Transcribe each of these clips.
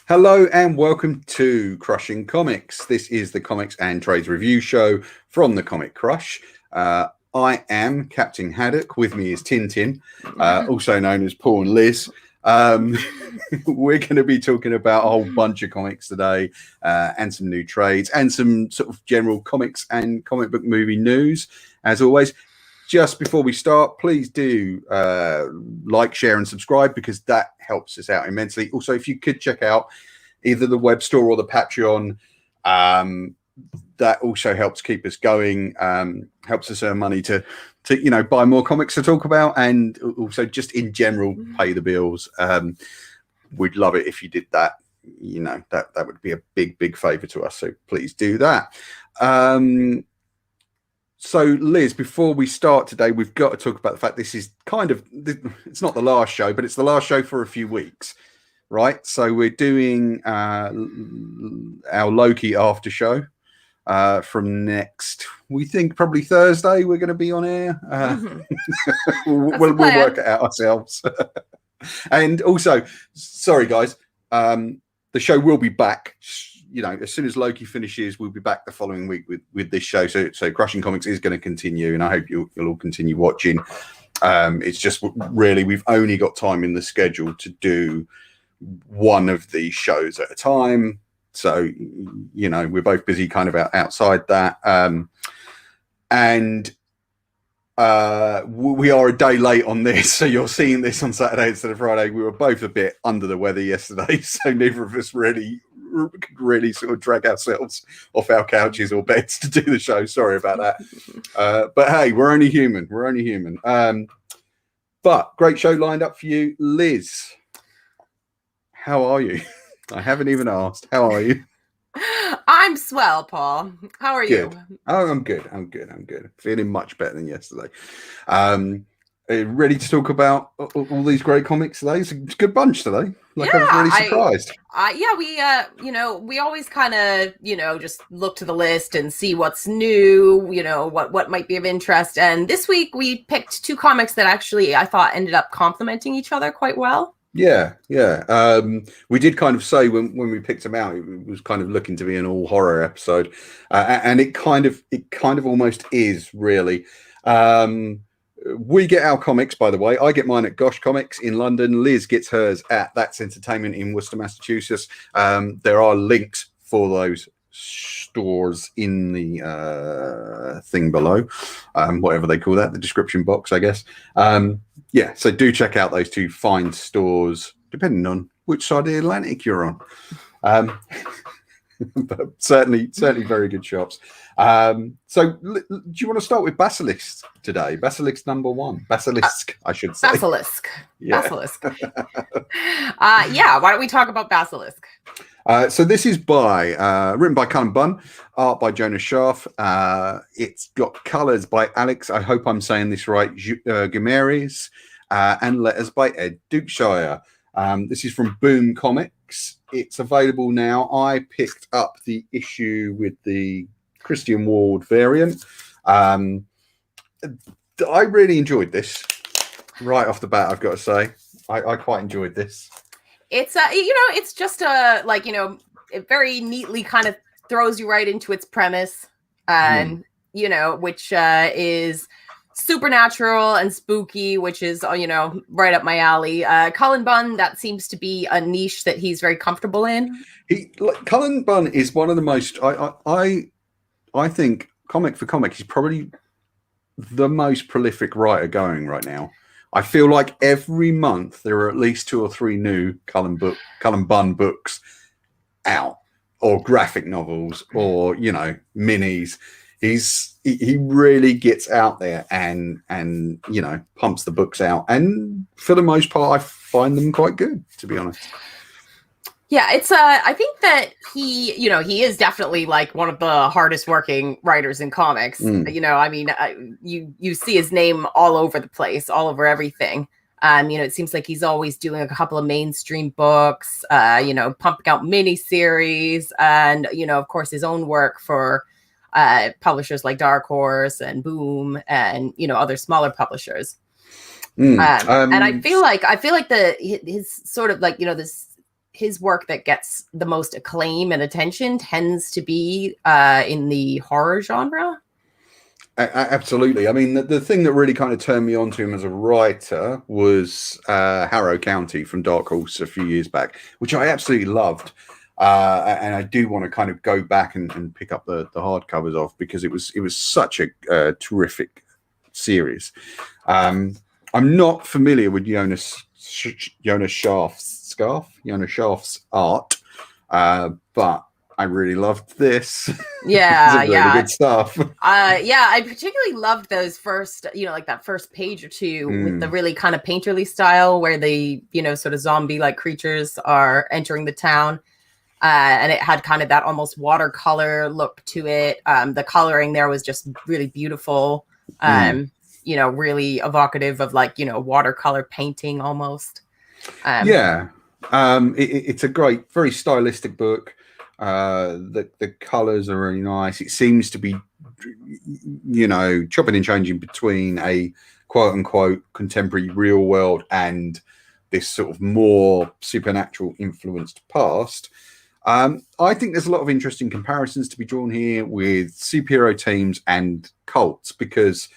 Hello and welcome to Crushing Comics. This is the comics and trades review show from the Comic Crush. I am Captain Haddock. With me is Tintin, also known as Paul and Liz. We're going to be talking about a whole bunch of comics today and some new trades and some sort of general comics and comic book movie news. As always, just before we start, please do like, share and subscribe because that helps us out immensely. Also, if you could check out either the web store or the Patreon, that also helps keep us going, helps us earn money to buy more comics to talk about, and also just in general pay the bills. We'd love it if you did that. That would be a big favor to us, so please do that. So Liz, before we start today, we've got to talk about the fact this is it's not the last show, but it's the last show for a few weeks, right? So we're doing our Loki after show from next, we think probably Thursday we're going to be on air. We'll work it out ourselves. And also, sorry guys, the show will be back. As soon as Loki finishes, we'll be back the following week with this show. So Crushing Comics is going to continue, and I hope you'll all continue watching. It's just really we've only got time in the schedule to do one of these shows at a time. So we're both busy kind of outside that, and we are a day late on this. So you're seeing this on Saturday instead of Friday. We were both a bit under the weather yesterday, so neither of us really sort of drag ourselves off our couches or beds to do the show. Sorry about that. But hey, we're only human. But great show lined up for you. Liz, how are you? I haven't even asked. How are you? I'm swell, Paul. How are you? Oh, I'm good. Feeling much better than yesterday. Ready to talk about all these great comics today? It's a good bunch today. I was really surprised. We always kind of, just look to the list and see what's new, what might be of interest. And this week we picked two comics that actually I thought ended up complementing each other quite well. Yeah. We did kind of say when we picked them out, it was kind of looking to be an all horror episode, and it kind of almost is really. We get our comics, by the way. I get mine at Gosh Comics in London. Liz gets hers at That's Entertainment in Worcester, Massachusetts. There are links for those stores in the thing below, whatever they call that, the description box, I guess. So do check out those two fine stores, depending on which side of the Atlantic you're on. But certainly very good shops. So do you want to start with Basilisk today? Basilisk number one. Basilisk, I should say. Basilisk. Yeah. Basilisk. Why don't we talk about Basilisk? So this is written by Cullen Bunn, art by Jonas Scharf. It's got colors by Alex, I hope I'm saying this right, Guimares, and letters by Ed Dukeshire. This is from Boom Comics. It's available now. I picked up the issue with the Christian Ward variant. I really enjoyed this. Right off the bat, I've got to say, I quite enjoyed this. It's it's just it very neatly kind of throws you right into its premise, and which is supernatural and spooky, which is right up my alley. Cullen Bunn, that seems to be a niche that he's very comfortable in. Cullen Bunn is one of the most I think comic for comic, he's probably the most prolific writer going right now. I feel like every month there are at least 2 or 3 new Cullen Bunn books out, or graphic novels, or minis. He really gets out there and pumps the books out, and for the most part I find them quite good, to be honest. Yeah, it's I think that he is definitely like one of the hardest working writers in comics. You see his name all over the place, all over everything. It seems like he's always doing a couple of mainstream books, pumping out miniseries, and of course his own work for publishers like Dark Horse and Boom and other smaller publishers. And I feel like his sort of like this his work that gets the most acclaim and attention tends to be in the horror genre. Absolutely. I mean, the thing that really kind of turned me on to him as a writer was Harrow County from Dark Horse a few years back, which I absolutely loved. And I do want to kind of go back and pick up the hardcovers off, because it was such a terrific series. I'm not familiar with Jonas Schaaf's art, but I really loved this. Yeah, really good stuff. I particularly loved those first, like that first page or two with the really kind of painterly style where the, sort of zombie-like creatures are entering the town. And it had kind of that almost watercolor look to it. The coloring there was just really beautiful. Really evocative of like, watercolor painting almost. It's a great, very stylistic book. The colors are really nice. It seems to be, chopping and changing between a quote unquote contemporary real world and this sort of more supernatural influenced past. I think there's a lot of interesting comparisons to be drawn here with superhero teams and cults, because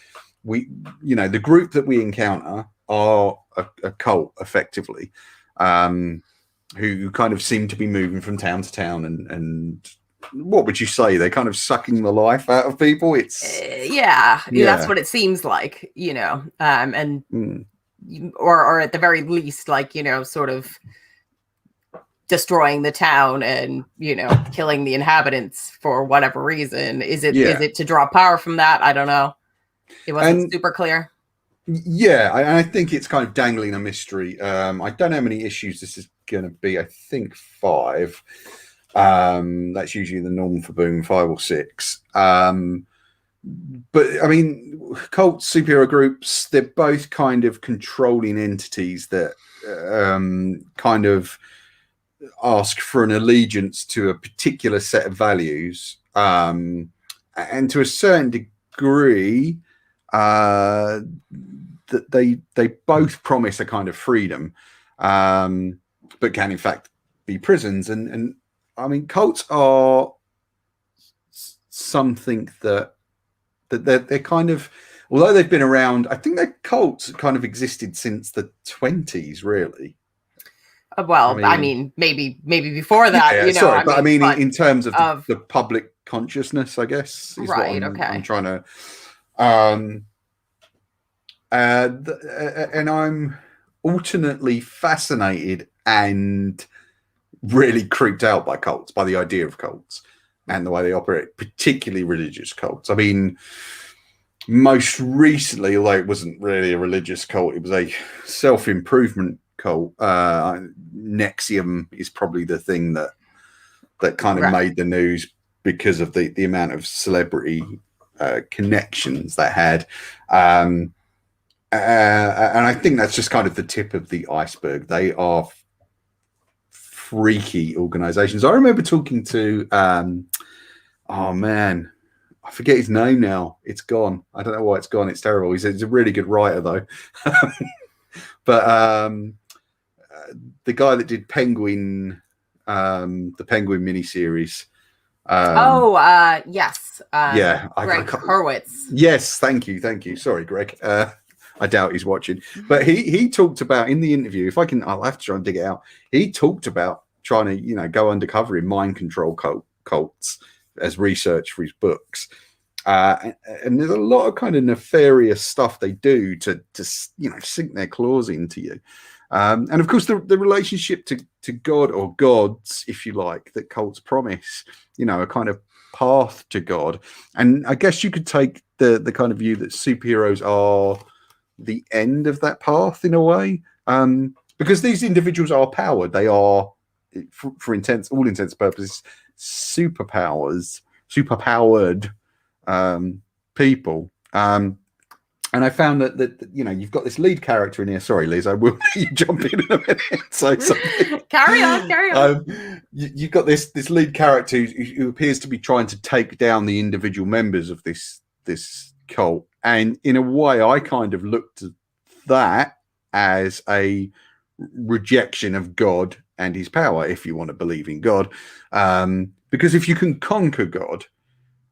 the group that we encounter are a cult effectively, who kind of seem to be moving from town to town, and what would you say? They're kind of sucking the life out of people. It's that's what it seems like, or at the very least, like, sort of destroying the town and, killing the inhabitants for whatever reason. Is it to draw power from that? I don't know. It wasn't super clear. Yeah, I think it's kind of dangling a mystery. I don't know how many issues this is going to be. I think 5. That's usually the norm for Boom, 5 or 6. But I mean, cult superhero groups, they're both kind of controlling entities that kind of ask for an allegiance to a particular set of values, and to a certain degree, that they both promise a kind of freedom, but can in fact be prisons. And I mean, cults are something that they're kind of, although they've been around, I think their cults kind of existed since the 20s, really. Well, I mean, maybe before that, in terms of the public consciousness, I guess, is right. What I'm trying to. And I'm alternately fascinated and really creeped out by cults, by the idea of cults and the way they operate, particularly religious cults. I mean, most recently, although it wasn't really a religious cult, it was a self-improvement cult. Nexium is probably the thing that kind of made the news because of the amount of celebrity connections they had. And I think that's just kind of the tip of the iceberg. They are freaky organizations. I remember talking to, oh man, I forget his name now. It's gone. I don't know why it's gone. It's terrible. He's a really good writer though. But the guy that did Penguin, the Penguin miniseries. Yes. Greg Hurwitz. Yes, thank you. Sorry, Greg. I doubt he's watching, but he talked about in the interview. I'll have to try and dig it out. He talked about trying to, go undercover in mind control cults as research for his books. And there's a lot of kind of nefarious stuff they do to sink their claws into you. And of course, the relationship to God or gods, if you like, that cults promise, a kind of path to God. And I guess you could take the kind of view that superheroes are the end of that path in a way, because these individuals are powered. They are, for all intents and purposes, superpowered people. And I found that you've got this lead character in here. Sorry, Liz, I will let you jump in a minute. So carry on. You've got this lead character who appears to be trying to take down the individual members of this cult. And in a way, I kind of looked at that as a rejection of God and his power, if you want to believe in God. Because if you can conquer God,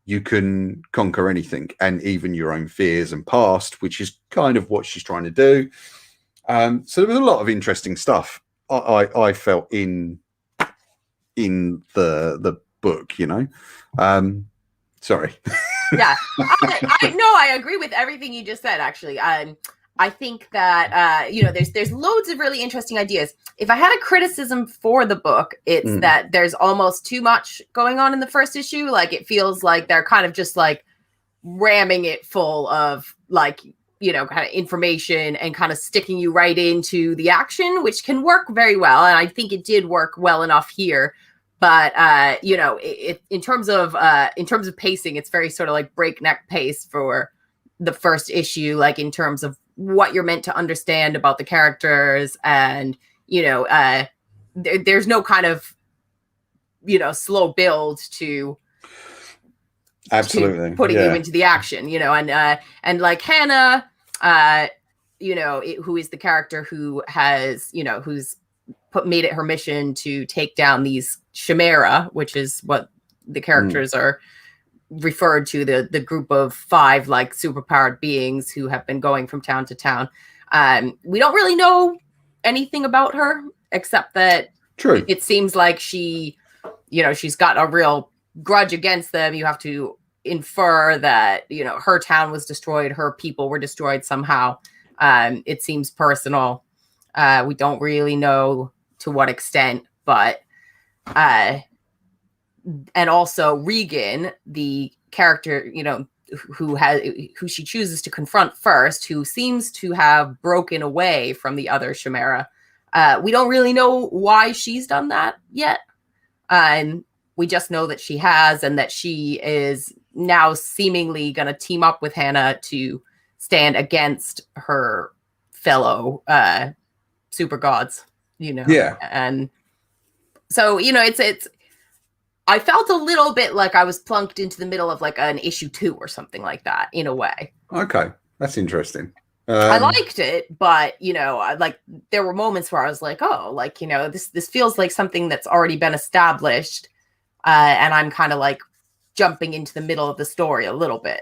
you can conquer anything, and even your own fears and past, which is kind of what she's trying to do. So there was a lot of interesting stuff I felt in the book, you know. Sorry. Yeah, I agree with everything you just said. Actually, I think that there's loads of really interesting ideas. If I had a criticism for the book, it's that there's almost too much going on in the first issue. Like, it feels like they're kind of just like ramming it full of like, kind of information and kind of sticking you right into the action, which can work very well. And I think it did work well enough here. But in terms of pacing, it's very sort of like breakneck pace for the first issue, like in terms of what you're meant to understand about the characters, and there's no kind of slow build to absolutely putting you into the action, and like Hannah, who is the character who has who's made it her mission to take down these chimera, which is what the characters are referred to, the group of 5 like superpowered beings who have been going from town to town. We don't really know anything about her except that it seems like she's got a real grudge against them. You have to infer that her town was destroyed, her people were destroyed somehow. It seems personal. We don't really know to what extent, but and also Regan, the character, who she chooses to confront first, who seems to have broken away from the other chimera. We don't really know why she's done that yet. We just know that she has, and that she is now seemingly going to team up with Hannah to stand against her fellow super gods, Yeah. And so, it's I felt a little bit like I was plunked into the middle of like an issue 2 or something like that, in a way. Okay, that's interesting. I liked it, but there were moments where I was like, oh, like, this feels like something that's already been established, and I'm kind of like jumping into the middle of the story a little bit.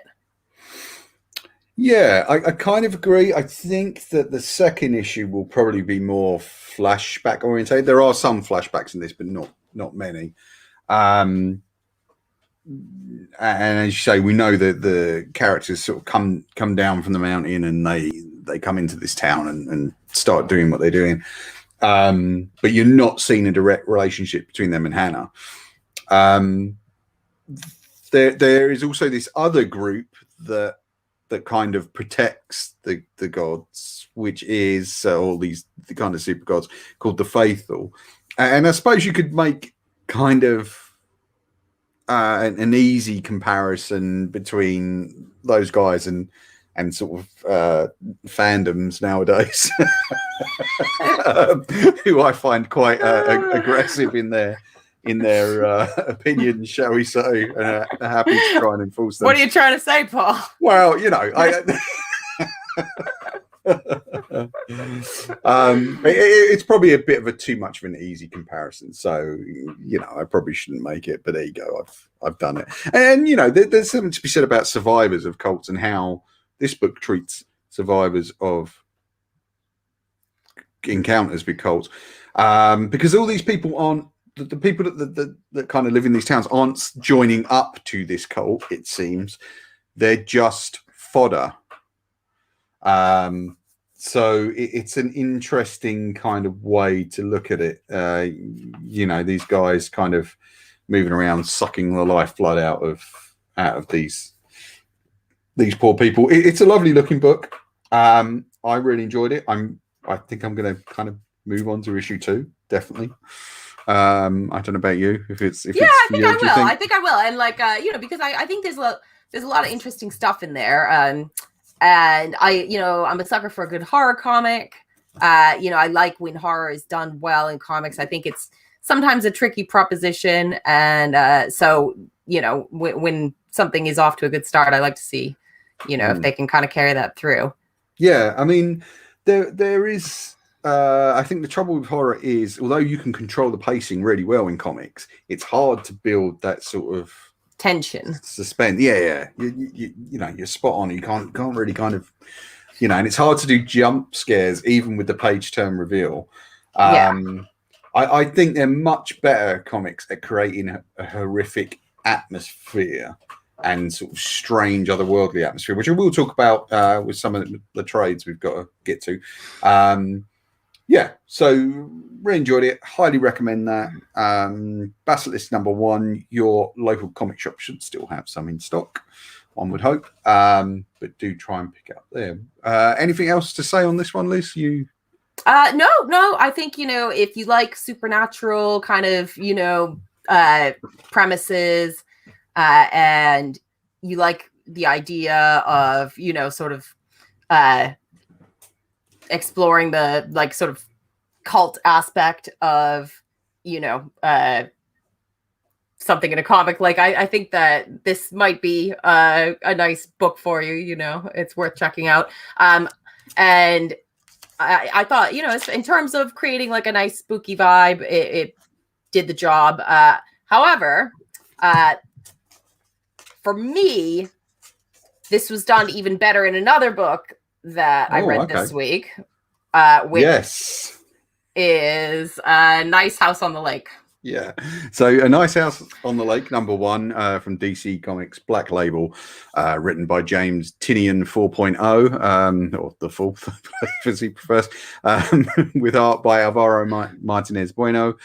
Yeah, I kind of agree. I think that the second issue will probably be more flashback oriented. There are some flashbacks in this, but not many. And as you say, we know that the characters sort of come down from the mountain, and they come into this town and start doing what they're doing. But you're not seeing a direct relationship between them and Hannah. There is also this other group that kind of protects the gods, which is all the kind of super gods called the Faithful. And I suppose you could make kind of an easy comparison between those guys and sort of fandoms nowadays, who I find quite aggressive in their opinions, shall we say, and are happy to try and enforce them. What are you trying to say, Paul? Well, it's probably a bit of a too much of an easy comparison, so I probably shouldn't make it, but there you go, I've done it. And there's something to be said about survivors of cults and how this book treats survivors of encounters with cults, because all these people aren't the people that kind of live in these towns aren't joining up to this cult. It seems they're just fodder. So it's an interesting kind of way to look at it. These guys kind of moving around, sucking the lifeblood out of these poor people. It's a lovely looking book. I really enjoyed it. I think I'm going to kind of move on to issue 2, definitely. I don't know about you. I think I will. And because I think there's a lot of interesting stuff in there. And I'm a sucker for a good horror comic. I like when horror is done well in comics. I think it's sometimes a tricky proposition. And so, when something is off to a good start, I like to see, if they can kind of carry that through. Yeah. I mean, there is I think the trouble with horror is, although you can control the pacing really well in comics, it's hard to build that sort of tension, suspense. Yeah. You know, you're spot on. You can't really kind of, you know, and it's hard to do jump scares even with the page turn reveal. I think they're much better comics at creating a horrific atmosphere and sort of strange otherworldly atmosphere, which I will talk about with some of the trades we've got to get to. Yeah, so really enjoyed it. Highly recommend that. Basilisk #1. Your local comic shop should still have some in stock, one would hope. But do try and pick it up there. Anything else to say on this one, Liz? You? No. I think, you know, if you like supernatural kind of, you know, premises, and you like the idea of, you know, sort of exploring the like sort of cult aspect of, you know, something in a comic, like I think that this might be a nice book for you. You know, it's worth checking out. And I thought, you know, in terms of creating like a nice spooky vibe, it did the job. However, for me, this was done even better in another book that I read this week, which is Nice House on the Lake. Yeah. So A Nice House on the Lake, #1 from DC Comics Black Label, written by James Tynion 4.0, or the fourth, as he prefers, with art by Alvaro Martinez Bueno,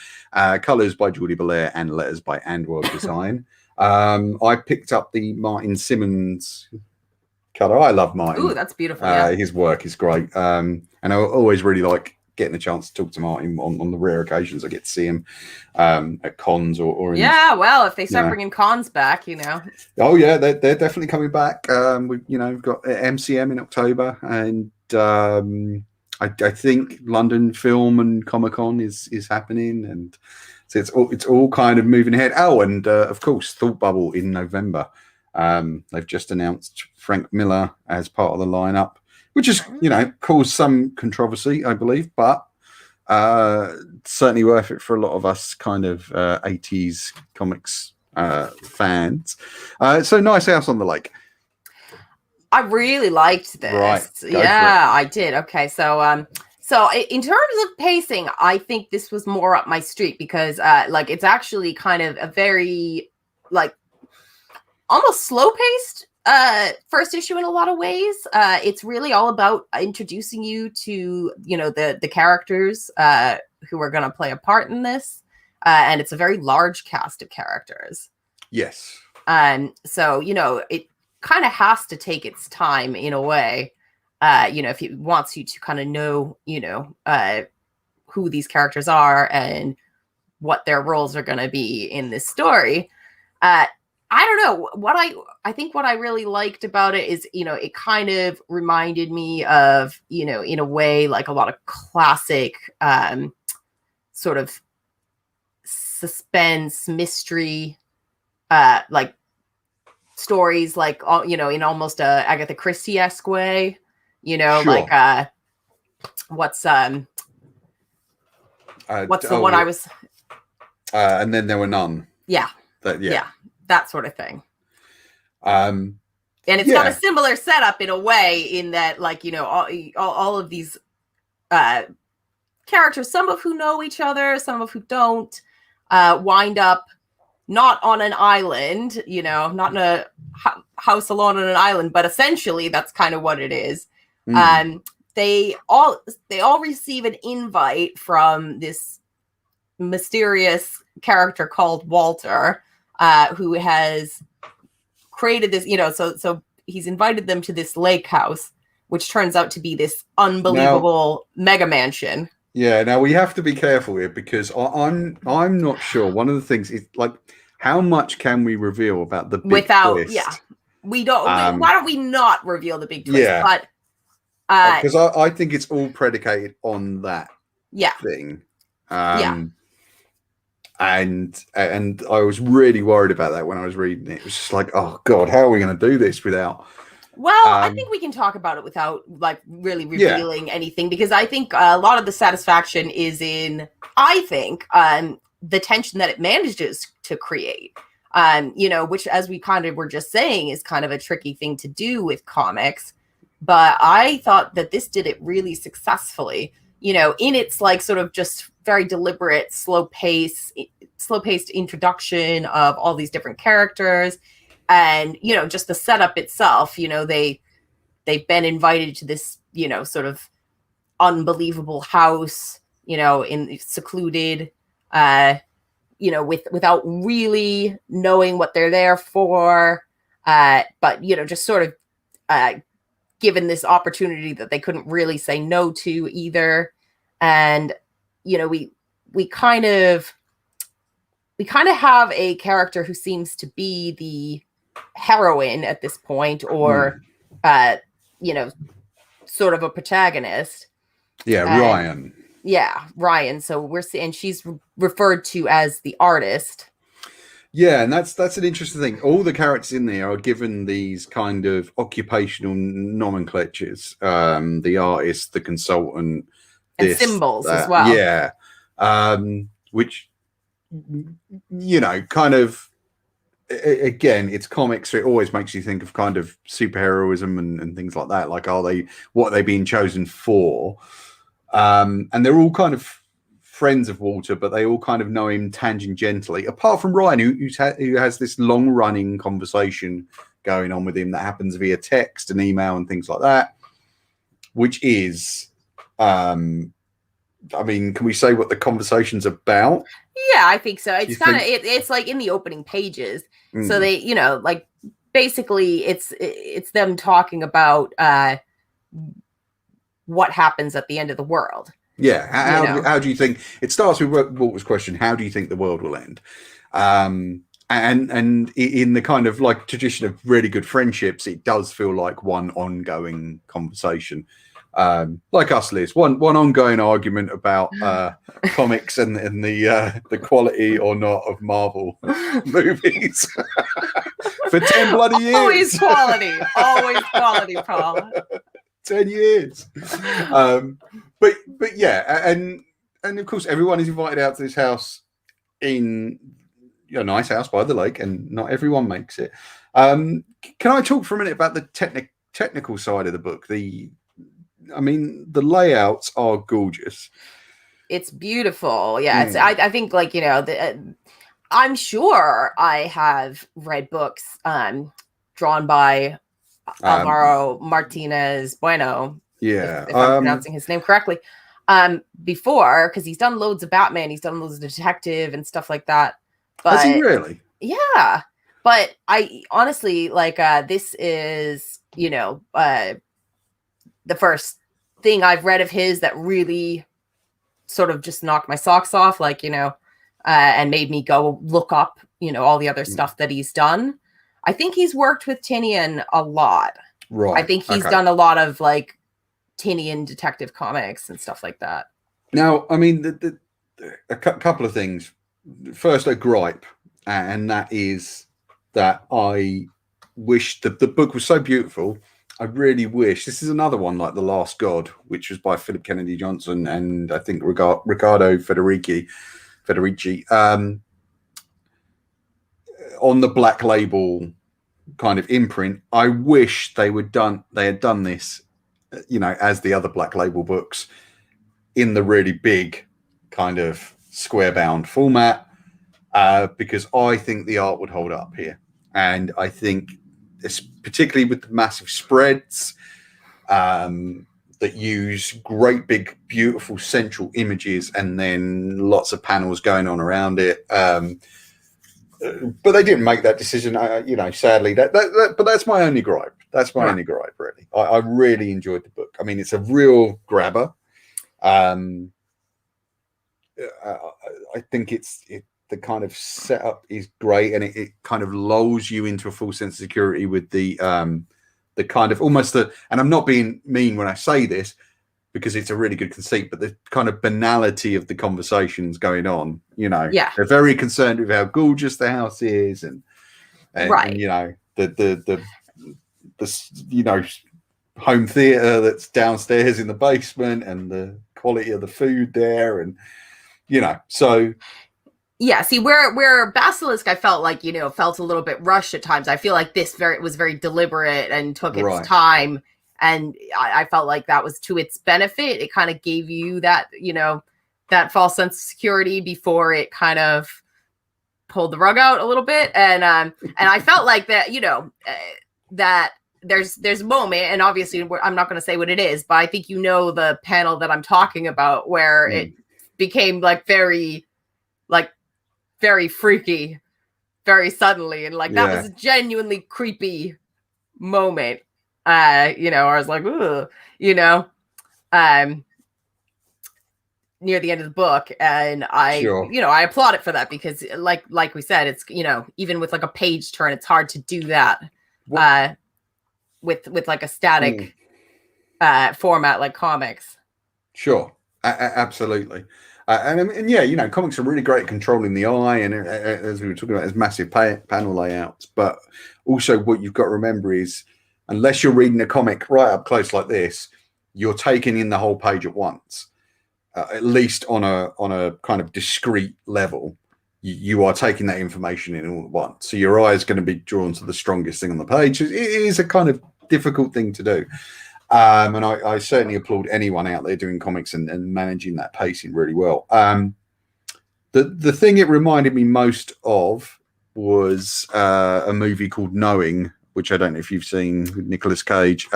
colors by Jordi Belair, and letters by Andwell Design. I picked up the Martin Simmons color. I love Martin. Ooh, that's beautiful. Yeah. His work is great. And I always really like getting a chance to talk to Martin on the rare occasions I get to see him at cons or in, well, if they start bringing cons back, you know. Oh yeah, they're definitely coming back. We've got MCM in October, and I think London Film and Comic Con is happening, and so it's all kind of moving ahead. Oh, and of course Thought Bubble in November. They've just announced Frank Miller as part of the lineup, which is, you know, caused some controversy, I believe, but certainly worth it for a lot of us kind of 80s comics fans. So Nice House on the Lake. I really liked this. Right. Yeah, I did. Okay, so in terms of pacing, I think this was more up my street because like it's actually kind of a very like almost slow-paced first issue in a lot of ways. It's really all about introducing you to, you know, the characters who are going to play a part in this, and it's a very large cast of characters. Yes. So, you know, it kind of has to take its time in a way, you know, if it wants you to kind of know, you know, who these characters are and what their roles are going to be in this story. I don't know I think what I really liked about it is, you know, it kind of reminded me of, you know, in a way, like a lot of classic sort of suspense mystery, like stories, like, you know, in almost a Agatha Christie-esque way, you know, sure. like what's the one I was and then there were none. Yeah. That sort of thing. And it's got a similar setup in a way, in that, like, you know, all of these characters, some of who know each other, some of who don't, wind up not on an island, you know, not in a house alone on an island, but essentially that's kind of what it is. They all receive an invite from this mysterious character called Walter, who has created this, you know, so he's invited them to this lake house, which turns out to be this unbelievable mega mansion. Yeah, now we have to be careful here, because I'm not sure. One of the things is, like, how much can we reveal about the big twist? Yeah, we don't. Why don't we not reveal the big twist? Yeah, but because I think it's all predicated on that thing. And I was really worried about that when I was reading it. It was just like, oh God, how are we going to do this without Well, I think we can talk about it without like really revealing anything, because I think a lot of the satisfaction is in, I think, the tension that it manages to create. Which, as we kind of were just saying, is kind of a tricky thing to do with comics. But I thought that this did it really successfully, in its like sort of just very deliberate, slow-paced introduction of all these different characters. And, just the setup itself, they've been invited to this, sort of unbelievable house, in secluded, without really knowing what they're there for. But, just sort of given this opportunity that they couldn't really say no to either. And, we kind of have a character who seems to be the heroine at this point, or sort of a protagonist. Ryan. Ryan. So we're seeing she's referred to as the artist. Yeah, and that's an interesting thing. All the characters in there are given these kind of occupational nomenclatures. The artist, the consultant, and symbols as well. Yeah. Which, kind of, again, it's comics, so it always makes you think of kind of superheroism and things like that. Like, what are they being chosen for? And they're all kind of friends of Walter, but they all kind of know him tangentially, apart from Ryan, who has this long-running conversation going on with him that happens via text and email and things like that, which is... can we say what the conversation's about? Yeah, I think so. It's kind of it's like in the opening pages. So they, like basically it's them talking about what happens at the end of the world. Yeah. How do you think it starts with Walter's question? How do you think the world will end? And in the kind of like tradition of really good friendships, it does feel like one ongoing conversation. Like us, Liz, one ongoing argument about comics and the quality or not of Marvel movies for 10 bloody years. Always quality, Paul. 10 years. But yeah, and of course everyone is invited out to this house in a nice house by the lake, and not everyone makes it. Can I talk for a minute about the technical side of the book? The layouts are gorgeous. It's beautiful. Yeah. I think like, I'm sure I have read books drawn by Alvaro Martinez Bueno. Yeah. If I'm pronouncing his name correctly. Before, because he's done loads of Batman, he's done loads of detective and stuff like that. But, has he really? Yeah. But I honestly like this is, the first thing I've read of his that really sort of just knocked my socks off, like, and made me go look up, all the other stuff that he's done. I think he's worked with Tinian a lot. Right. I think he's done a lot of like Tinian detective comics and stuff like that. Now, a couple of things. First, a gripe, and that is that I wish the book was so beautiful. I really wish, this is another one like The Last God, which was by Philip Kennedy Johnson and I think Riccardo Federici, on the Black Label kind of imprint. I wish they had done this, as the other Black Label books, in the really big kind of square bound format, because I think the art would hold up here, and I think, particularly with the massive spreads that use great big beautiful central images and then lots of panels going on around it, but they didn't make that decision, sadly. But that's my only gripe. That's my only gripe, really. I really enjoyed the book. It's a real grabber. I think the kind of setup is great, and it kind of lulls you into a full sense of security with the kind of almost and I'm not being mean when I say this, because it's a really good conceit, but the kind of banality of the conversations going on, they're very concerned with how gorgeous the house is, and right. And, the the home theater that's downstairs in the basement, and the quality of the food there, and so. Yeah, see where Basilisk, I felt like felt a little bit rushed at times. I feel like this was very deliberate and took its time, and I felt like that was to its benefit. It kind of gave you that that false sense of security before it kind of pulled the rug out a little bit, and I felt like that that there's a moment, and obviously I'm not going to say what it is, but I think the panel that I'm talking about where it became very freaky very suddenly, and that was a genuinely creepy moment. I was like, ooh, near the end of the book, and I applaud it for that, because like we said, it's even with a page turn, it's hard to do that with a static format like comics. Sure, absolutely. And comics are really great at controlling the eye, and as we were talking about, there's massive panel layouts. But also, what you've got to remember is, unless you're reading a comic right up close like this, you're taking in the whole page at once, at least on a kind of discrete level. You are taking that information in all at once, so your eye is going to be drawn to the strongest thing on the page. It is a kind of difficult thing to do. And I certainly applaud anyone out there doing comics and managing that pacing really well. The thing it reminded me most of was a movie called Knowing, which I don't know if you've seen, with Nicolas Cage.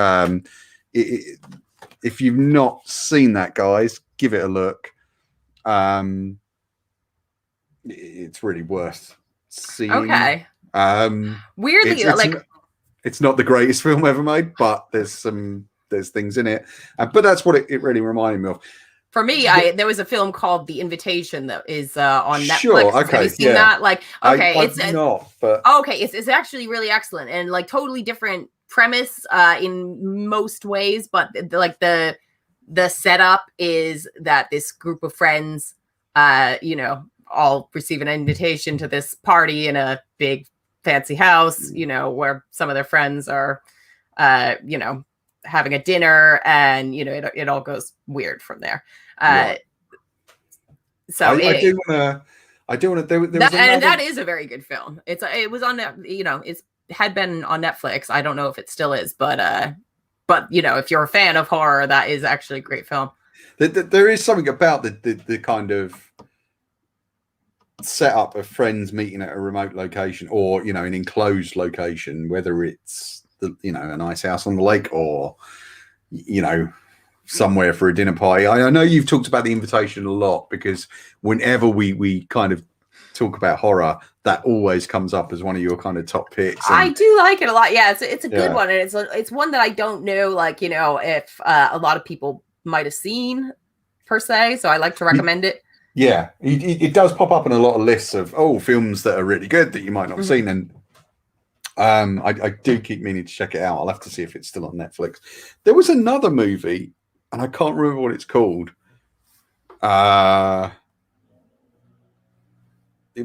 If you've not seen that, guys, give it a look. It's really worth seeing. Okay. Weirdly, it's not the greatest film ever made, but there's things in it, but that's what it really reminded me of. For me, there was a film called The Invitation that is on Netflix. Sure, okay, have you seen that? It's not, but okay, it's actually really excellent, and totally different premise in most ways, but the setup is that this group of friends, all receive an invitation to this party in a big fancy house, where some of their friends are, having a dinner, and it all goes weird from there. So I do want to. That is a very good film. It was on it had been on Netflix. I don't know if it still is, but if you're a fan of horror, that is actually a great film. There is something about the kind of setup of friends meeting at a remote location, or an enclosed location, whether it's a nice house on the lake, or somewhere for a dinner party. I know you've talked about The Invitation a lot, because whenever we kind of talk about horror, that always comes up as one of your kind of top picks. I do like it a lot. Yeah, it's a good one, and it's one that I don't know if a lot of people might have seen per se, so I like to recommend it. Yeah, it does pop up in a lot of lists of films that are really good that you might not have seen, and I do keep meaning to check it out. I'll have to see if it's still on Netflix. There was another movie, and I can't remember what it's called. It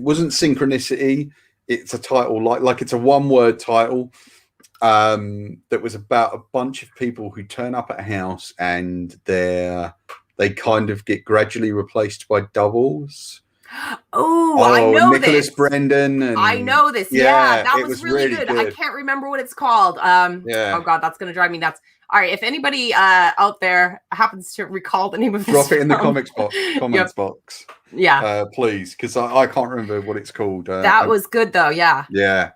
wasn't Synchronicity. It's a title like it's a one-word title that was about a bunch of people who turn up at a house, and they kind of get gradually replaced by doubles. Oh, I know Nicholas this. Brendon. And, I know this. Yeah, that was really good. good. I can't remember what it's called. Oh God, that's gonna drive me nuts. All right, if anybody out there happens to recall the name of this, drop it in the comments box. Yeah, please, because I can't remember what it's called. That was good though. Yeah. Yeah.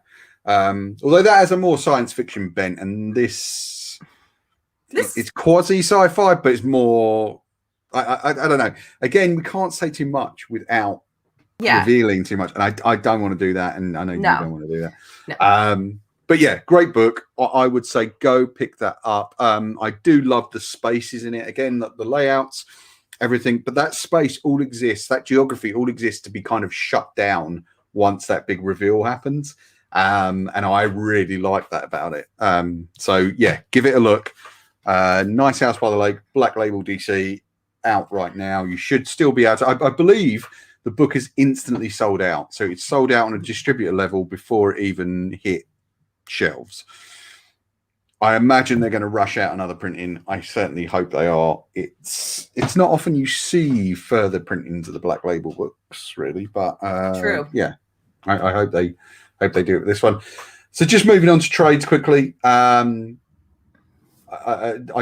Although that has a more science fiction bent, and this it's quasi sci-fi, but it's more. I don't know. Again, we can't say too much without revealing too much, and I don't want to do that, and I know you don't want to do that. No. But yeah, great book. I would say go pick that up. I do love the spaces in it. Again, the layouts, everything, but that space all exists. That geography all exists to be kind of shut down once that big reveal happens. And I really like that about it. So yeah, give it a look. Nice House by the Lake, Black Label DC, out right now. You should still be able to. I believe the book is instantly sold out. So it's sold out on a distributor level before it even hit shelves. I imagine they're going to rush out another printing. I certainly hope they are. It's not often you see further printings of the Black Label books, really, but True. Yeah, I hope they do it with this one. So just moving on to trades quickly. I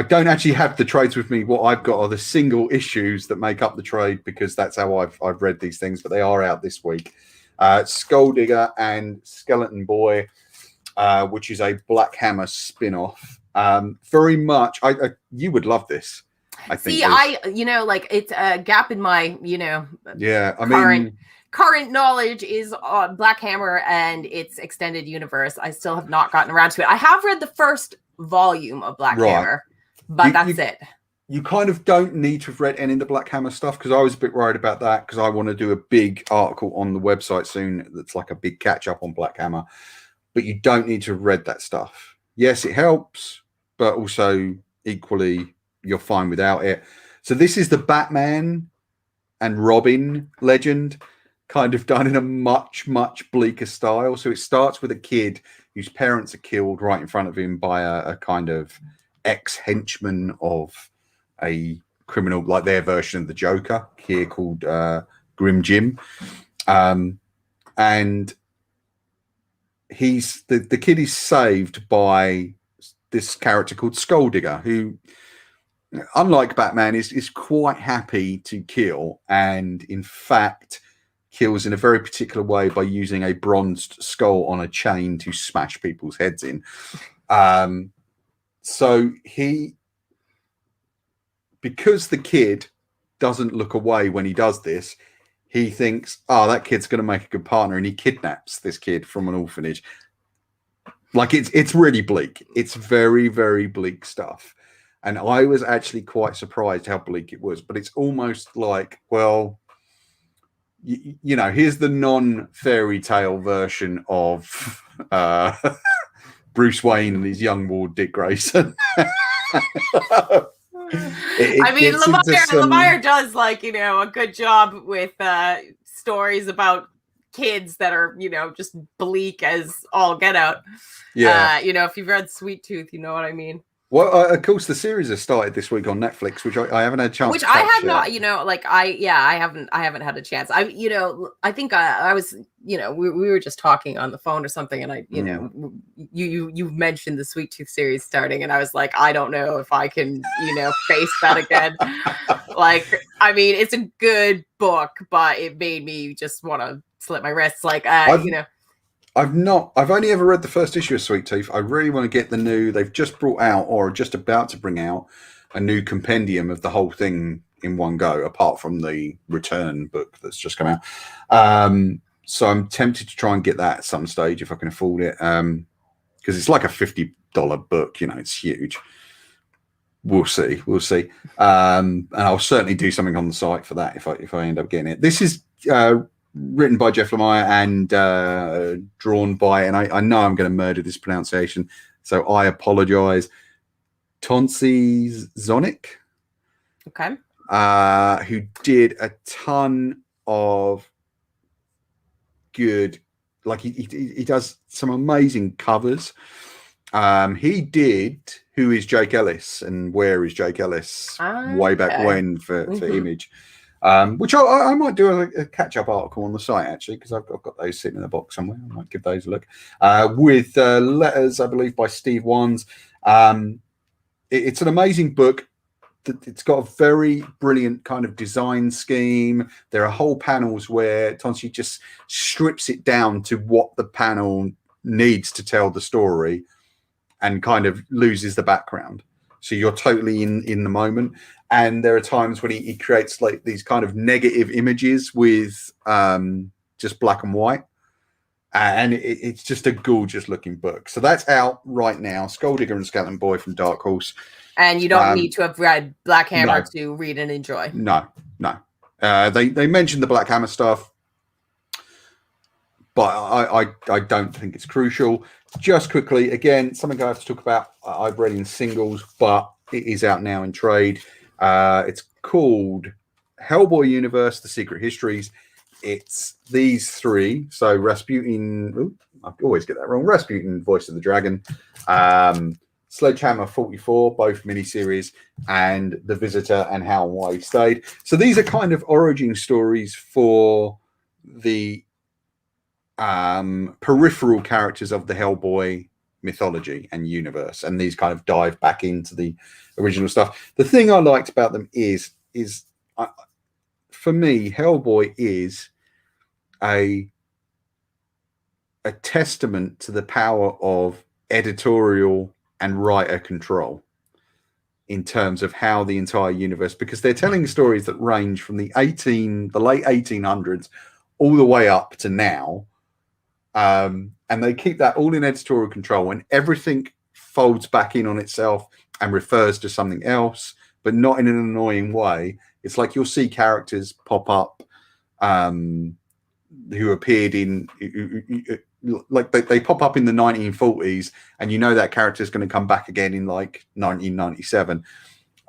don't actually have the trades with me. What I've got are the single issues that make up the trade, because that's how I've read these things, but they are out this week. Skulldigger and Skeleton Boy, which is a Black Hammer spin-off. Very much, you would love this. I think. See, it's a gap in my, yeah, I mean, current knowledge is on Black Hammer and its extended universe. I still have not gotten around to it. I have read the first volume of Black Hammer, but that's it. You kind of don't need to have read any of the Black Hammer stuff, because I was a bit worried about that, because I want to do a big article on the website soon that's like a big catch-up on Black Hammer. But you don't need to have read that stuff. Yes, it helps, but also equally you're fine without it. So this is the Batman and Robin legend, kind of done in a much, much bleaker style. So it starts with a kid whose parents are killed right in front of him by a kind of ex-henchman of a criminal, like their version of the Joker here, called Grim Jim. And the kid is saved by this character called Skulldigger, who, unlike Batman, is quite happy to kill, and in fact kills in a very particular way by using a bronzed skull on a chain to smash people's heads in. So because the kid doesn't look away when he does this, he thinks, oh, that kid's going to make a good partner, and he kidnaps this kid from an orphanage. Like, it's really bleak. It's very, very bleak stuff. And I was actually quite surprised how bleak it was. But it's almost like, well, you know, here's the non-fairy tale version of Bruce Wayne and his young ward, Dick Grayson. Lemire does, like, a good job with stories about kids that are, just bleak as all get out. Yeah. If you've read Sweet Tooth, you know what I mean. Well, of course, the series has started this week on Netflix, which I haven't had a chance. Which I have not, I haven't had a chance. I think I was, we were just talking on the phone or something, and I, you mentioned the Sweet Tooth series starting, and I was like, I don't know if I can, face that again. Like, I mean, it's a good book, but it made me just want to slit my wrists. Like, I've only ever read the first issue of Sweet Tooth. I really want to get the new, they've just brought out, or just about to bring out, a new compendium of the whole thing in one go, apart from the return book that's just come out. So I'm tempted to try and get that at some stage if I can afford it. Because it's like a $50 book, it's huge. We'll see. And I'll certainly do something on the site for that if I end up getting it. This is written by Jeff Lemire and drawn by, and I know I'm going to murder this pronunciation, so I apologize, Tonsi Zonic. Okay. Who did a ton of good, like he does some amazing covers. He did Who is Jake Ellis and Where is Jake Ellis way back when for Image. Which I might do a catch-up article on the site, actually, because I've got those sitting in the box somewhere. I might give those a look. With letters, I believe, by Steve Wands. It's an amazing book. It's got a very brilliant kind of design scheme. There are whole panels where Tonsi just strips it down to what the panel needs to tell the story and kind of loses the background. So you're totally in the moment. And there are times when he creates like these kind of negative images with just black and white. And it's just a gorgeous looking book. So that's out right now. Skulldigger and Skeleton Boy from Dark Horse. And you don't need to have read Black Hammer to read and enjoy. No. They mentioned the Black Hammer stuff, but I don't think it's crucial. Just quickly, again, something I have to talk about. I've read in singles, but it is out now in trade. It's called Hellboy Universe, The Secret Histories. It's these three. So Rasputin, I always get that wrong. Rasputin, Voice of the Dragon. Sledgehammer 44, both miniseries, and The Visitor and How and Why He Stayed. So these are kind of origin stories for the peripheral characters of the Hellboy mythology and universe, and these kind of dive back into the original stuff. The thing I liked about them is for me, Hellboy is a testament to the power of editorial and writer control in terms of how the entire universe, because they're telling stories that range from the late 1800s all the way up to now. And they keep that all in editorial control, and everything folds back in on itself and refers to something else, but not in an annoying way. It's like you'll see characters pop up who appeared in, like they pop up in the 1940s, and you know that character is going to come back again in like 1997.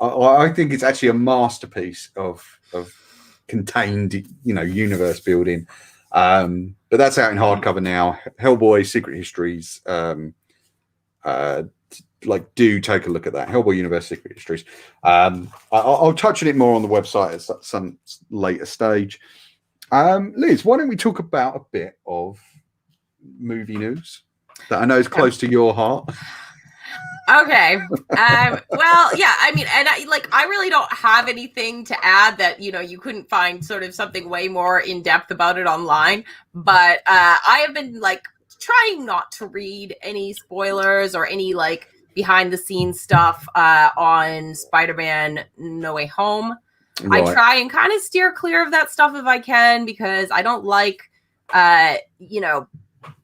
I think it's actually a masterpiece of contained, universe building. But that's out in hardcover now. Hellboy Secret Histories. Do take a look at that. Hellboy Universe Secret Histories. I'll touch on it more on the website at some later stage. Liz, why don't we talk about a bit of movie news that I know is close to your heart? Okay. Well, yeah, I mean, and I really don't have anything to add that, you couldn't find sort of something way more in depth about it online. But I have been trying not to read any spoilers or any behind the scenes stuff on Spider-Man No Way Home. Right. I try and kind of steer clear of that stuff if I can, because I don't like,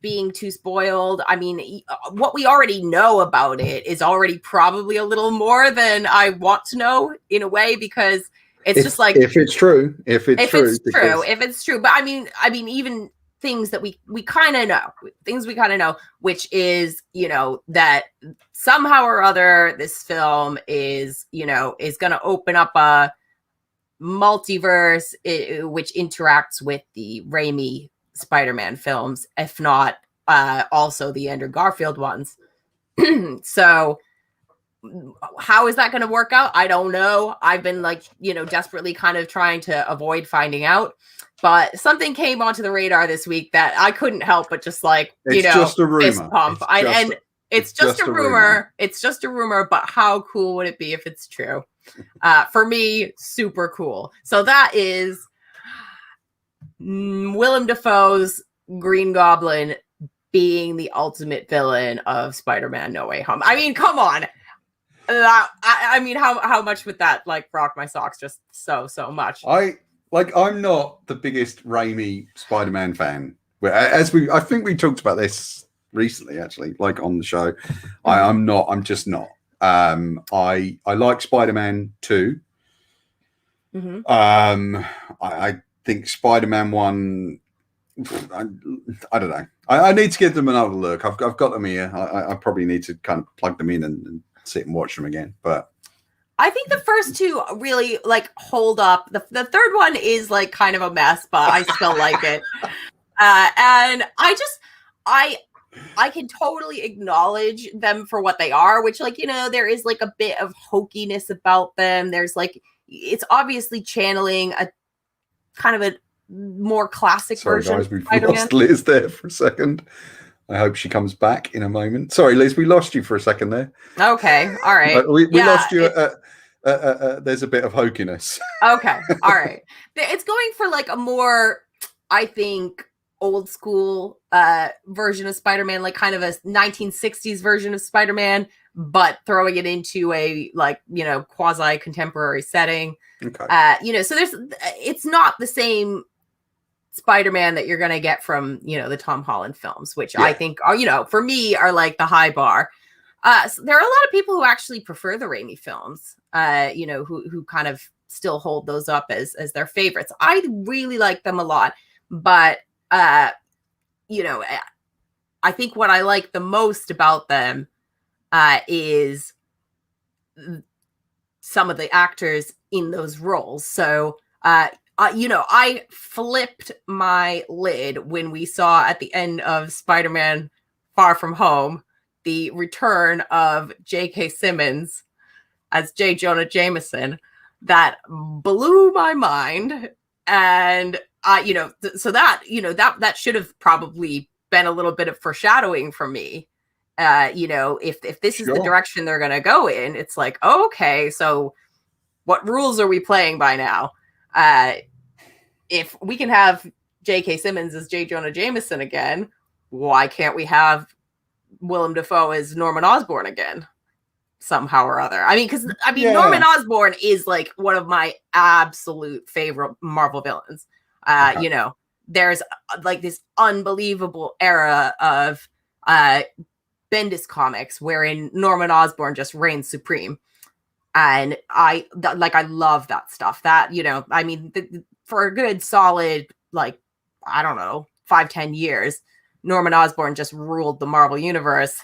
being too spoiled. I mean, what we already know about it is already probably a little more than I want to know in a way, because it's just like, if it's true. But I mean, even things that we kind of know, which is, that somehow or other this film is going to open up a multiverse, which interacts with the Raimi Spider-Man films, if not also the Andrew Garfield ones. So how is that going to work out? I don't know. I've been desperately kind of trying to avoid finding out, but something came onto the radar this week that I couldn't help but just just a rumor. Fist pump. It's just a rumor. It's just a rumor, but how cool would it be if it's true? For me, super cool. So that is Willem Dafoe's Green Goblin being the ultimate villain of Spider-Man No Way Home. I mean, come on. I mean, how much would that rock my socks just so much? I'm not the biggest Raimi Spider-Man fan. I think we talked about this recently, actually, on the show. I'm just not. I like Spider-Man 2. Mm-hmm. I think Spider-Man 1, I don't know. I need to give them another look. I've got them here. I probably need to kind of plug them in and sit and watch them again. But I think the first two really hold up. The third one is kind of a mess, but I still like it. And I can totally acknowledge them for what they are, which there is a bit of hokiness about them. There's it's obviously channeling a kind of a more classic version. Guys, we've lost Liz there for a second. I hope she comes back in a moment. Sorry, Liz, we lost you for a second there. Okay, all right. We lost you. There's a bit of hokiness. Okay, all right. It's going for a more, I think, old school version of Spider-Man, kind of a 1960s version of Spider-Man, but throwing it into a quasi contemporary setting. Okay. So it's not the same Spider-Man that you're going to get from, the Tom Holland films, which I think are, for me are the high bar. So there are a lot of people who actually prefer the Raimi films, who kind of still hold those up as their favorites. I really like them a lot, but I think what I like the most about them is some of the actors in those roles. So, I flipped my lid when we saw at the end of Spider-Man Far From Home the return of J.K. Simmons as J. Jonah Jameson that blew my mind. And so that, that should have probably been a little bit of foreshadowing for me. If this is the direction they're going to go in, it's like, oh, okay, so what rules are we playing by now? If we can have J.K. Simmons as J. Jonah Jameson again, why can't we have Willem Dafoe as Norman Osborn again? Somehow or other. I mean, Norman Osborn is like one of my absolute favorite Marvel villains. There's like this unbelievable era of Bendis comics wherein Norman Osborn just reigns supreme. And I love that stuff. That, for a good solid, 5-10 years, Norman Osborn just ruled the Marvel universe.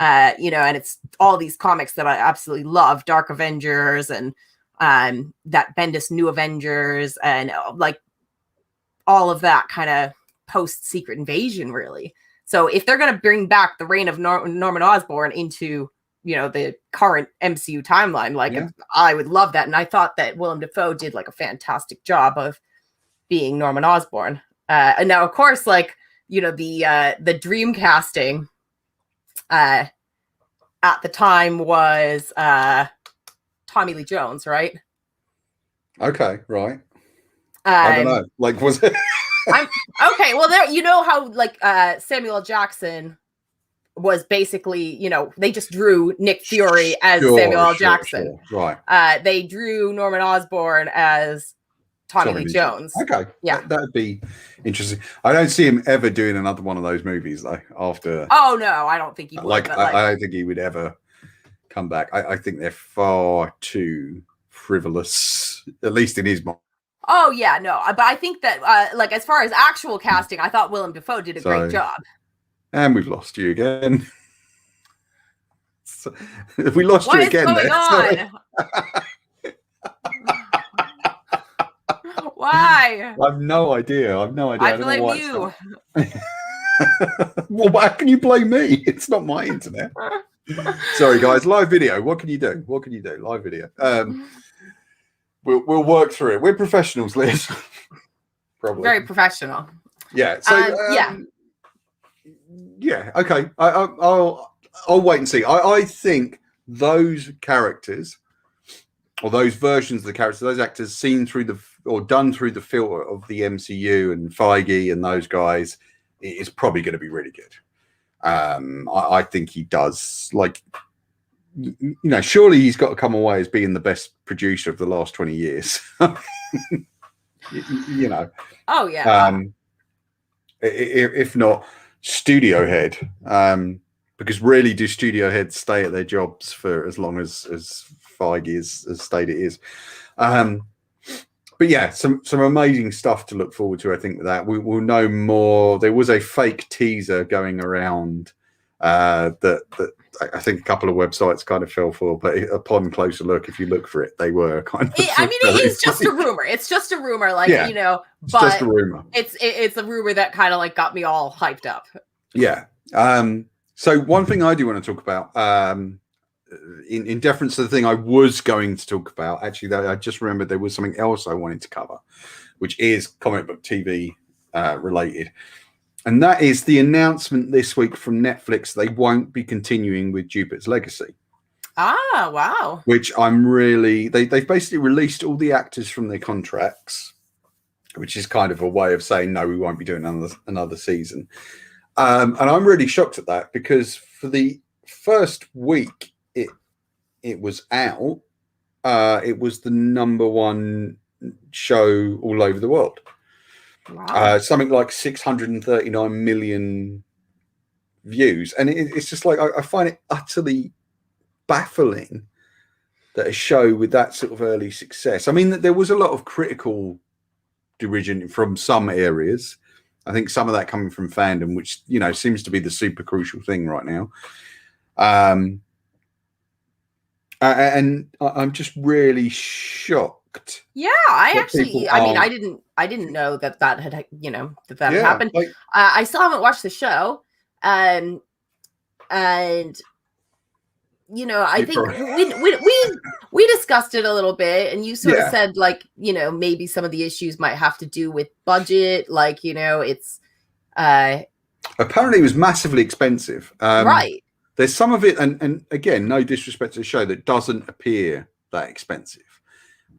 And it's all these comics that I absolutely love, Dark Avengers and that Bendis New Avengers and all of that kind of post Secret Invasion, really. So if they're going to bring back the reign of Norman Osborn into, the current MCU timeline, I would love that. And I thought that Willem Dafoe did a fantastic job of being Norman Osborn. And now, of course, the dream casting at the time was Tommy Lee Jones, right? Okay, right. I don't know. Was it? Okay. Well, there, how Samuel L. Jackson was basically, they just drew Nick Fury as Samuel L. Jackson. Right. They drew Norman Osborn as Tommy Lee Jones. Okay. Yeah. That'd be interesting. I don't see him ever doing another one of those movies though. After. Oh no, I don't think he would. I don't think he would ever come back. I think they're far too frivolous, at least in his mind. Oh yeah, no. But I think that as far as actual casting, I thought Willem Dafoe did a great job. And we've lost you again. We lost you again. What is going on? Why? I've no idea. I blame you. Well, how can you blame me? It's not my internet. Sorry, guys. Live video. What can you do? Live video. We'll work through it. We're professionals, Liz. Probably very professional. Yeah. So yeah. Okay. I'll wait and see. I think those characters, or those versions of the characters, those actors seen through done through the filter of the MCU and Feige and those guys, is probably going to be really good. I think he does. Surely he's got to come away as being the best producer of the last 20 years. Oh yeah. If not studio head, because really do studio heads stay at their jobs for as long as Feige has stayed at his. But yeah, some amazing stuff to look forward to. I think with that we'll know more. There was a fake teaser going around that I think a couple of websites kind of fell for, but upon closer look, if you look for it, they were kind of. It is just a rumor. It's just a rumor, but it's just a rumor. It's a rumor that kind of got me all hyped up. Yeah. So one thing I do want to talk about, in deference to the thing I was going to talk about, actually, I just remembered there was something else I wanted to cover, which is comic book TV related. And that is the announcement this week from Netflix. They won't be continuing with Jupiter's Legacy. Ah, wow. Which I'm really... They've basically released all the actors from their contracts, which is kind of a way of saying, no, we won't be doing another season. And I'm really shocked at that, because for the first week it was out, it was the #1 show all over the world. Wow. Something like 639 million views. And it's just I find it utterly baffling that a show with that sort of early success. I mean, there was a lot of critical derision from some areas. I think some of that coming from fandom, which, seems to be the super crucial thing right now. And I'm just really shocked. Yeah, I didn't know that had, had happened. I still haven't watched the show. And I think we discussed it a little bit, and you sort of said, like, maybe some of the issues might have to do with budget. Like, it's apparently it was massively expensive. Right. There's some of it, and again, no disrespect to the show, that doesn't appear that expensive.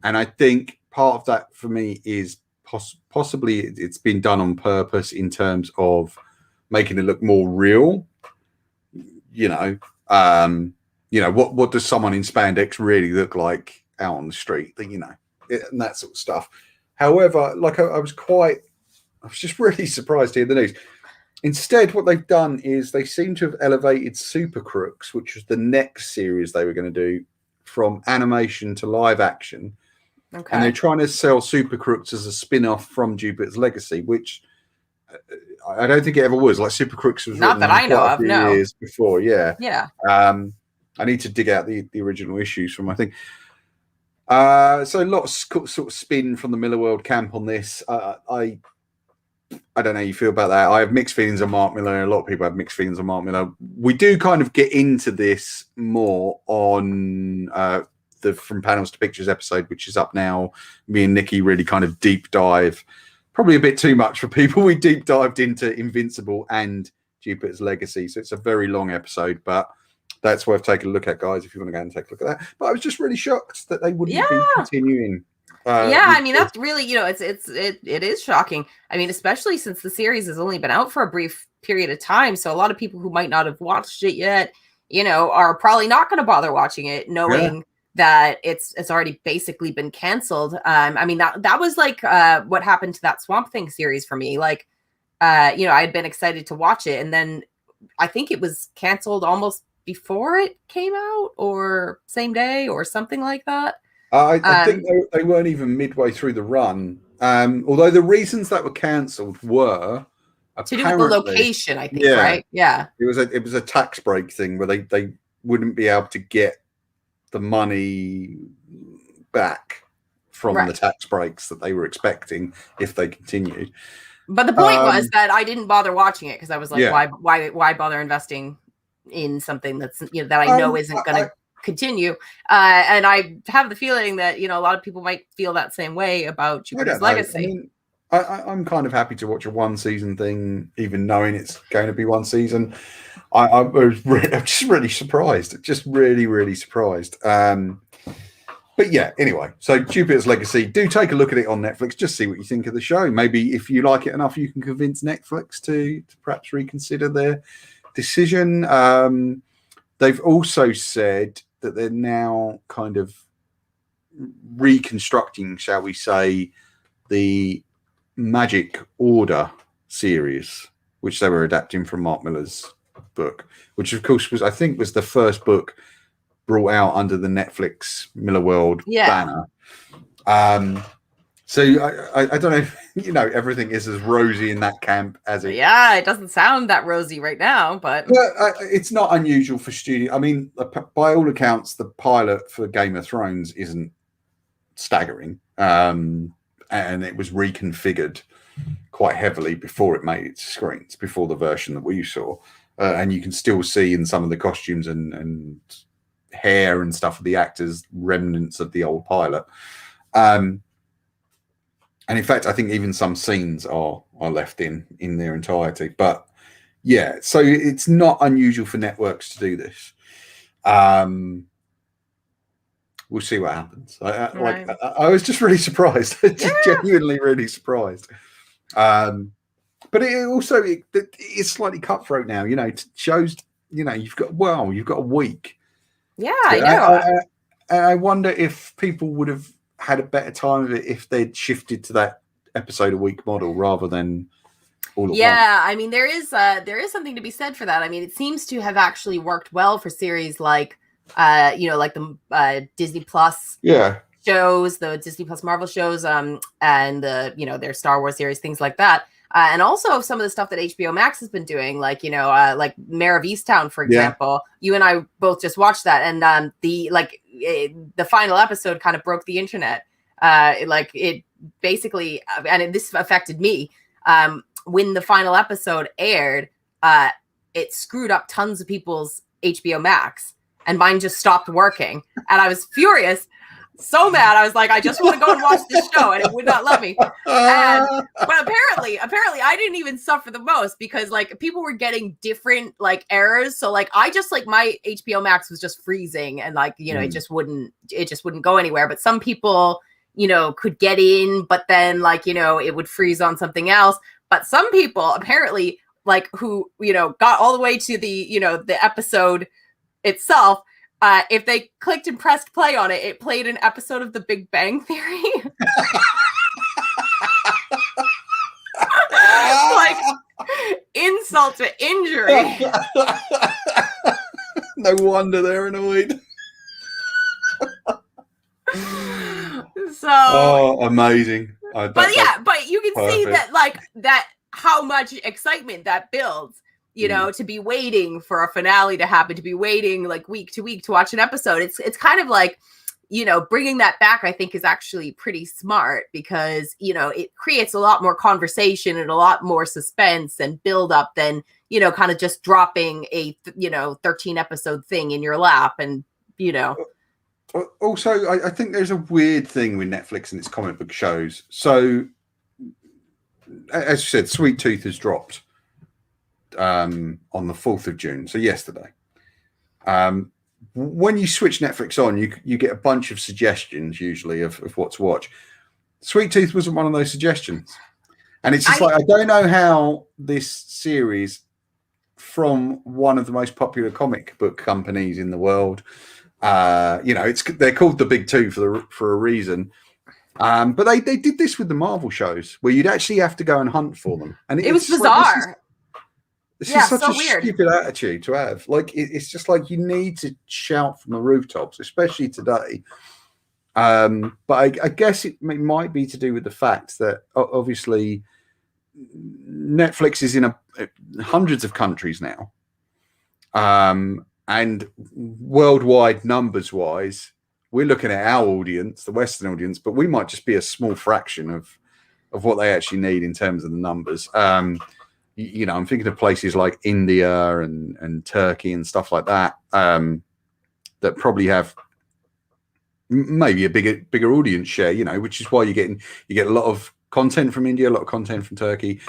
And I think part of that for me is possibly it's been done on purpose in terms of making it look more real. What does someone in spandex really look like out on the street? And that sort of stuff. However, like I was just really surprised to hear the news. Instead, what they've done is they seem to have elevated Super Crooks, which was the next series they were going to do, from animation to live action. Okay. And they're trying to sell Super Crooks as a spin-off from Jupiter's Legacy, which I don't think it ever was. Like, Super Crooks was not that I know of. No. Years before, yeah. Yeah. I need to dig out the original issues from, I think. So a lot of sort of spin from the Millarworld camp on this. I don't know how you feel about that. I have mixed feelings on Mark Millar, and a lot of people have mixed feelings on Mark Millar. We do kind of get into this more on the From Panels to Pictures episode, which is up now. Me and Nikki really kind of deep dive, probably a bit too much for people. We deep dived into Invincible and Jupiter's Legacy. So it's a very long episode, but that's worth taking a look at, guys, if you want to go and take a look at that. But I was just really shocked that they wouldn't be continuing. I mean, that's really, it is shocking. I mean, especially since the series has only been out for a brief period of time. So a lot of people who might not have watched it yet, are probably not going to bother watching it, knowing that it's already basically been canceled. I mean, that was like what happened to that Swamp Thing series for me. Like, I had been excited to watch it, and then I think it was canceled almost before it came out, or same day, or something like that. I think they weren't even midway through the run. Although the reasons that were cancelled were to do with the location, I think, right? Yeah. It was a tax break thing where they wouldn't be able to get the money back from the tax breaks that they were expecting if they continued. But the point was that I didn't bother watching it because I was like, why bother investing in something that's that I know isn't going to continue, and I have the feeling that a lot of people might feel that same way about Jupiter's Legacy. I mean, I'm kind of happy to watch a one season thing, even knowing it's going to be one season. I'm just really surprised, just really surprised. But yeah, anyway, so Jupiter's Legacy, do take a look at it on Netflix, just see what you think of the show. Maybe if you like it enough, you can convince Netflix to perhaps reconsider their decision. They've also said that they're now kind of reconstructing, shall we say, the Magic Order series, which they were adapting from Mark Millar's book, which of course was the first book brought out under the Netflix Millarworld banner. So I don't know if, everything is as rosy in that camp as it. Yeah, it doesn't sound that rosy right now, but it's not unusual for studio. I mean, by all accounts, the pilot for Game of Thrones isn't staggering, and it was reconfigured quite heavily before it made its screens, before the version that we saw, and you can still see in some of the costumes and hair and stuff of the actors remnants of the old pilot. And in fact, I think even some scenes are left in their entirety. But yeah, so it's not unusual for networks to do this. We'll see what happens. I was just really surprised, genuinely really surprised. But it also it's slightly cutthroat now. It shows you've got a week. Yeah, I know. I wonder if people would have had a better time of it if they'd shifted to that episode a week model rather than all at once. I mean, there is something to be said for that. I mean, it seems to have actually worked well for series like like the Disney Plus shows, the Disney Plus Marvel shows, and the their Star Wars series, things like that. And also some of the stuff that HBO Max has been doing, like like Mayor of Easttown, for example. You and I both just watched that, and the final episode kind of broke the internet. It basically, and this affected me. When the final episode aired, it screwed up tons of people's HBO Max, and mine just stopped working. And I was furious, so mad. I was like, I just want to go and watch this show, and it would not let me. But apparently I didn't even suffer the most, because like people were getting different like errors. So like I just like my HBO Max was just freezing, and like, you know, it just wouldn't go anywhere. But some people, you know, could get in, but then like, you know, it would freeze on something else. But some people apparently, like, who, you know, got all the way to the, you know, the episode itself, if they clicked and pressed play on it, it played an episode of The Big Bang Theory. Like, insult to injury. No wonder they're annoyed. So amazing. But you can see that, like, that how much excitement that builds, you know, to be waiting for a finale to happen, to be waiting like week to week to watch an episode. It's kind of like, you know, bringing that back, I think, is actually pretty smart, because, you know, it creates a lot more conversation and a lot more suspense and build up than, you know, kind of just dropping a, you know, 13 episode thing in your lap. And, you know, also, I think there's a weird thing with Netflix and its comic book shows. So, as you said, Sweet Tooth has dropped on the 4th of June, so yesterday. When you switch Netflix on, you get a bunch of suggestions, usually, of what to watch. Sweet Tooth wasn't one of those suggestions. And it's just I don't know how this series, from one of the most popular comic book companies in the world, you know, they're called the Big Two for a reason. But they did this with the Marvel shows, where you'd actually have to go and hunt for them, and it was bizarre. This is such a stupid attitude to have. Like, it's just like, you need to shout from the rooftops, especially today. But I guess it might be to do with the fact that obviously Netflix is in hundreds of countries now, and worldwide numbers wise, we're looking at our audience, the Western audience, but we might just be a small fraction of what they actually need in terms of the numbers. You know, I'm thinking of places like India and Turkey and stuff like that, that probably have maybe a bigger audience share, you know, which is why you get a lot of content from India, a lot of content from Turkey,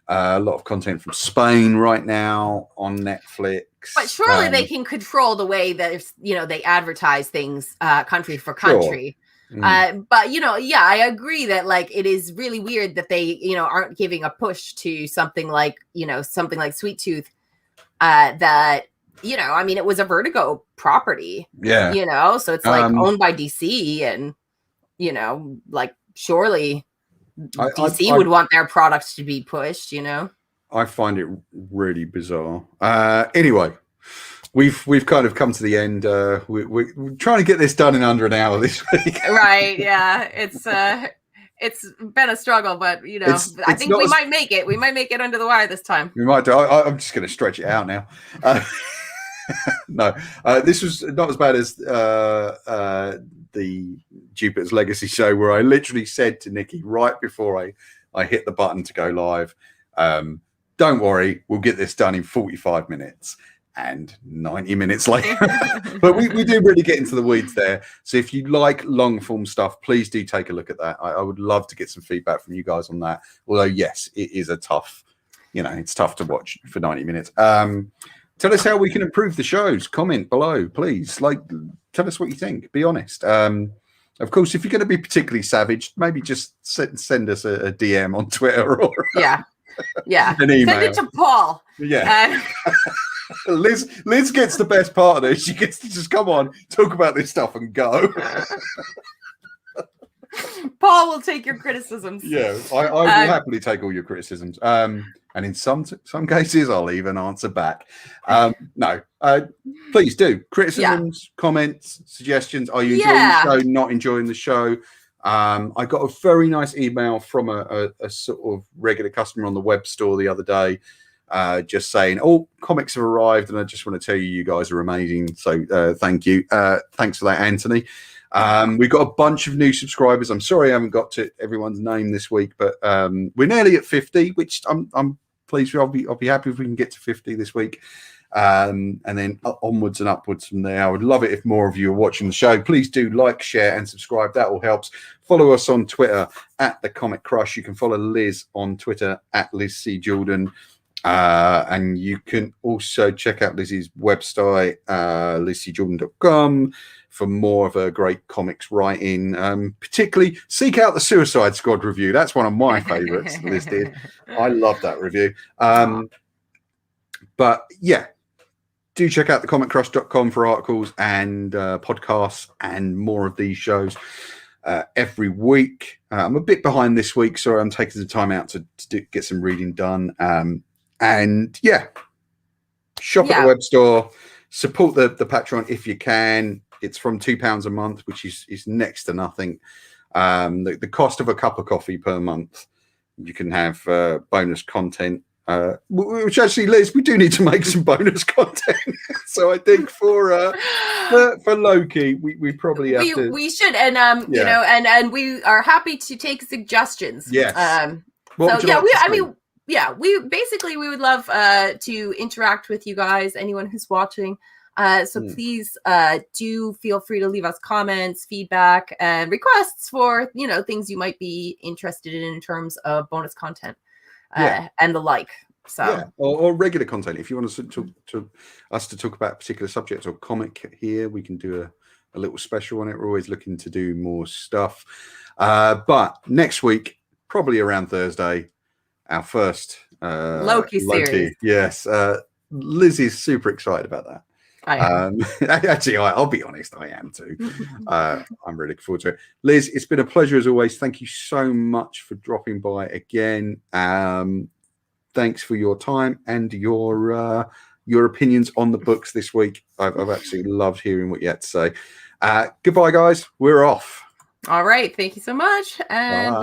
a lot of content from Spain right now on Netflix. But surely they can control the way that, you know, they advertise things country for country. Sure. But, you know, yeah, I agree that, like, it is really weird that they, you know, aren't giving a push to something like, you know, something like Sweet Tooth, that, you know, I mean, it was a Vertigo property, you know, so it's like owned by DC, and, you know, like, surely DC would want their products to be pushed, you know. I find it really bizarre. Anyway, we've kind of come to the end. We're trying to get this done in under an hour this week. Right? Yeah, it's been a struggle, but, you know, I think we might make it. We might make it under the wire this time. We might do. I'm just going to stretch it out now. No, this was not as bad as the Jupiter's Legacy show, where I literally said to Nikki right before I hit the button to go live, don't worry, we'll get this done in 45 minutes. And 90 minutes later. But we do really get into the weeds there. So if you like long form stuff, please do take a look at that. I would love to get some feedback from you guys on that. Although, yes, it is a tough, you know, it's tough to watch for 90 minutes. Tell us how we can improve the shows. Comment below, please. Like, tell us what you think. Be honest. Of course, if you're going to be particularly savage, maybe just send us a DM on Twitter or yeah, an email. Send it to Paul. Yeah. Liz gets the best part of this. She gets to just come on, talk about this stuff, and go. Paul will take your criticisms. Yeah, I will happily take all your criticisms. And in some cases, I'll even answer back. No, please do. Criticisms, comments, suggestions. Are you enjoying the show? Not enjoying the show? I got a very nice email from a sort of regular customer on the web store the other day, just saying, comics have arrived, and I just want to tell you, you guys are amazing. So thank you. Thanks for that, Anthony. We've got a bunch of new subscribers. I'm sorry I haven't got to everyone's name this week, but we're nearly at 50, which I'm please, I'll be happy if we can get to 50 this week. And then onwards and upwards from there. I would love it if more of you are watching the show. Please do like, share, and subscribe. That all helps. Follow us on Twitter at The Comic Crush. You can follow Liz on Twitter at Liz C. Jordan. And you can also check out Lizzie's website, lizcjordan.com, for more of her great comics writing. Particularly seek out the Suicide Squad review. That's one of my favorites Liz did. I love that review. But yeah, do check out thecomiccrush.com for articles and podcasts and more of these shows every week. I'm a bit behind this week, so I'm taking some time out to get some reading done. And yeah, shop at the web store, support the Patreon if you can. It's from £2 a month, which is next to nothing. The cost of a cup of coffee per month, you can have bonus content. Which actually, Liz, we do need to make some bonus content. So I think for Loki, we probably have to. We should, and you know, and we are happy to take suggestions. Yes. So yeah, we would love to interact with you guys, anyone who's watching. So please do feel free to leave us comments, feedback, and requests for things you might be interested in terms of bonus content. And the like. So or regular content. If you want us to talk about a particular subject or comic here, we can do a little special on it. We're always looking to do more stuff. But next week, probably around Thursday, our first Loki series. Yes. Liz is super excited about that. I am. Actually, I'll be honest, I am too. I'm really looking forward to it. Liz, it's been a pleasure as always. Thank you so much for dropping by again. Thanks for your time and your opinions on the books this week. I've absolutely loved hearing what you had to say. Goodbye, guys. We're off. All right. Thank you so much. And bye.